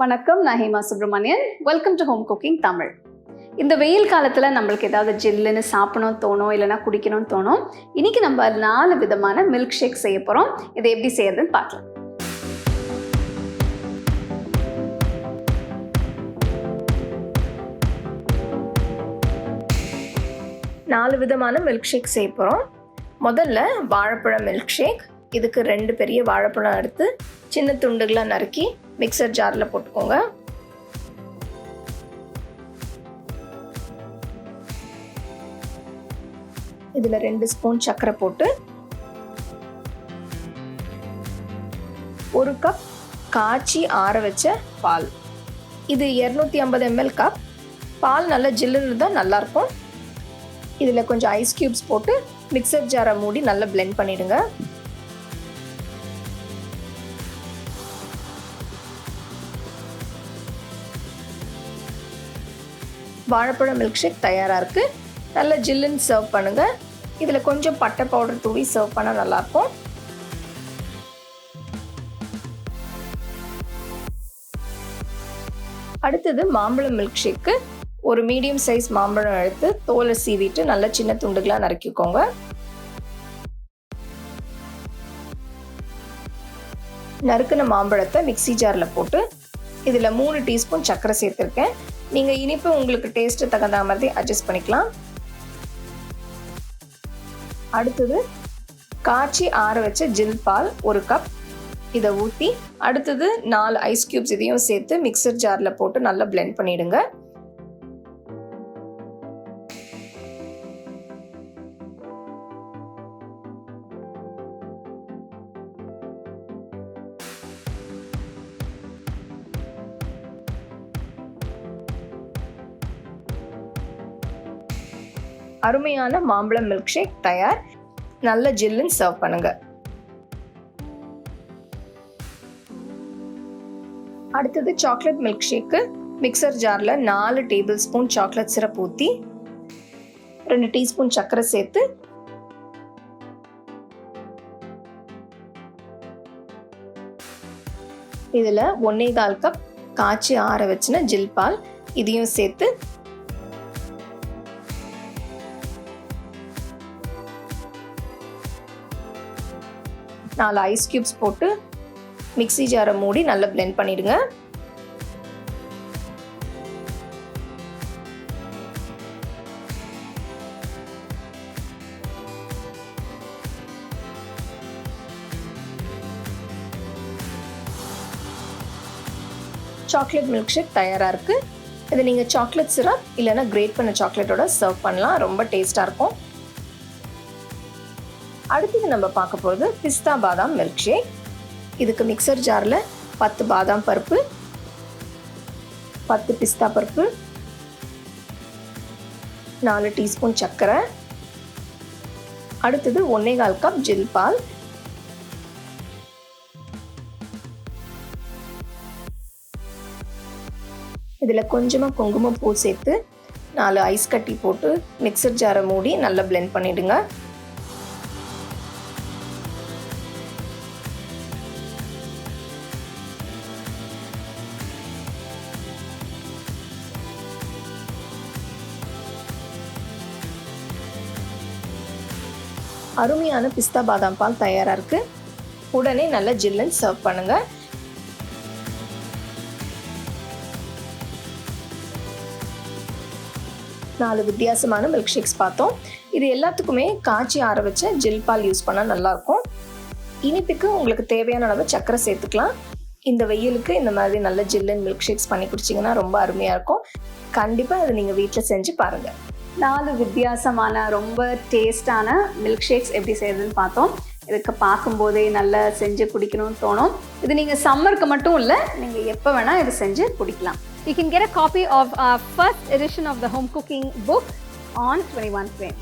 வணக்கம், நான் Hema Subramanian. Welcome to home cooking Tamil. இந்த வெயில் காலத்தில் நம்மளுக்கு ஏதாவது ஜில்லுன்னு சாப்பிடணும் தோணும், இல்லைனா குடிக்கணும்னு தோணும். இன்னைக்கு நம்ம 4 விதமான மில்க் ஷேக் செய்ய போகிறோம். இதை எப்படி செய்யறதுன்னு பார்க்கலாம். நாலு விதமான மில்க் ஷேக் செய்ய போகிறோம். முதல்ல வாழைப்பழம் மில்க் ஷேக். இதுக்கு 2 பெரிய வாழைப்பழம் எடுத்து சின்ன துண்டுகளாக நறுக்கி மிக்சர் ஜாரில் போட்டுக்கோங்க. இதில் 2 ஸ்பூன் சர்க்கரை போட்டு 1 கப் காய்ச்சி ஆற வச்ச பால். இது 250 ml கப். பால் நல்லா ஜில்லுன்னு தான் நல்லாயிருக்கும். இதில் கொஞ்சம் ஐஸ் க்யூப்ஸ் போட்டு மிக்சர் ஜாரை மூடி நல்லா பிளெண்ட் பண்ணிடுங்க. வாழைப்பழம் மில்க் ஷேக் தயாராக இருக்குது. நல்லா ஜில்லுன்னு சர்வ் பண்ணுங்கள். இதில் கொஞ்சம் பட்டை பவுடர் தூவி சர்வ் பண்ணால் நல்லாயிருக்கும். அடுத்தது மாம்பழம் மில்க் ஷேக்கு. ஒரு மீடியம் சைஸ் மாம்பழம் எடுத்து தோலை சீவிட்டு நல்லா சின்ன துண்டுகளாக நறுக்கிக்கோங்க. நறுக்கின மாம்பழத்தை மிக்சி ஜாரில் போட்டு இதில் 3 டீஸ்பூன் சர்க்கரை சேர்த்துருக்கேன். நீங்கள் இனிப்பு உங்களுக்கு டேஸ்ட்டு தகுந்த மாதிரி அட்ஜஸ்ட் பண்ணிக்கலாம். அடுத்தது காய்ச்சி ஆற வச்ச ஜில் பால் 1 கப். இதை ஊற்றி அடுத்தது 4 ஐஸ் க்யூப்ஸ் இதையும் சேர்த்து மிக்சர் ஜாரில் போட்டு நல்லா பிளெண்ட் பண்ணிடுங்க. அருமையான மாம்பழம் மில்க் ஷேக் தயார். நல்ல ஜில்லுன்னு சர்வ் பண்ணுங்க. அடுத்தது சாக்லேட் மில்க் ஷேக்கு. மிக்சர் ஜாரில் 4 டேபிள் ஸ்பூன் சாக்லேட் சிரப் ஊற்றி 2 டீஸ்பூன் சர்க்கரை சேர்த்து இதில் 1.25 கப் காய்ச்சி ஆற வச்சுன ஜில் பால் இதையும் சேர்த்து நாலு ஐஸ் கியூப்ஸ் போட்டு மிக்ஸி ஜாரை மூடி நல்லா பிளெண்ட் பண்ணிடுங்க. சாக்லேட் மில்க் ஷேக் தயாராக இருக்குது. இதை நீங்கள் சாக்லேட் சிரப் இல்லைன்னா கிரேட் பண்ண சாக்லேட்டோட சர்வ் பண்ணலாம். ரொம்ப டேஸ்ட்டாக இருக்கும். அடுத்தது நம்ம பார்க்க போகிறது பிஸ்தா பாதாம் மில்க் ஷேக். இதுக்கு மிக்சர் ஜாரில் 10 பாதாம் பருப்பு, 10 பிஸ்தா பருப்பு, 4 டீஸ்பூன் சர்க்கரை, அடுத்தது 1.25 கப் ஜில் பால், இதில் கொஞ்சமாக குங்குமப்பூ சேர்த்து 4 ஐஸ் கட்டி போட்டு மிக்சர் ஜாரை மூடி நல்லா பிளெண்ட் பண்ணிடுங்க. அருமையான பிஸ்தா பாதாம் பால் தயாராக இருக்குது. உடனே நல்லா ஜில்லுன்னு சர்வ் பண்ணுங்கள். நாலு வித்தியாசமான மில்க் ஷேக்ஸ் பார்த்தோம். இது எல்லாத்துக்குமே காய்ச்சி ஆற வச்ச ஜில் பால் யூஸ் பண்ணால் நல்லாயிருக்கும். இனிப்புக்கு உங்களுக்கு தேவையான அளவு சர்க்கரை சேர்த்துக்கலாம். இந்த வெயிலுக்கு இந்த மாதிரி நல்ல ஜில்லுன்னு மில்க் ஷேக்ஸ் பண்ணி குடிச்சிங்கன்னா ரொம்ப அருமையாக இருக்கும். கண்டிப்பாக அதை நீங்கள் வீட்டில் செஞ்சு பாருங்கள். 4 வித்தியாசமான ரொம்ப டேஸ்டான மில்க் ஷேக்ஸ் எப்படி செய்யறதுன்னு பார்த்தோம். இதுக்கு பார்க்கும்போதே நல்லா செஞ்சு குடிக்கணும்னு தோணும். இது நீங்கள் சம்மருக்கு மட்டும் இல்லை, நீங்கள் எப்போ வேணால் இது செஞ்சு குடிக்கலாம். You can get a copy of our first edition of the home cooking book on 21 Frame.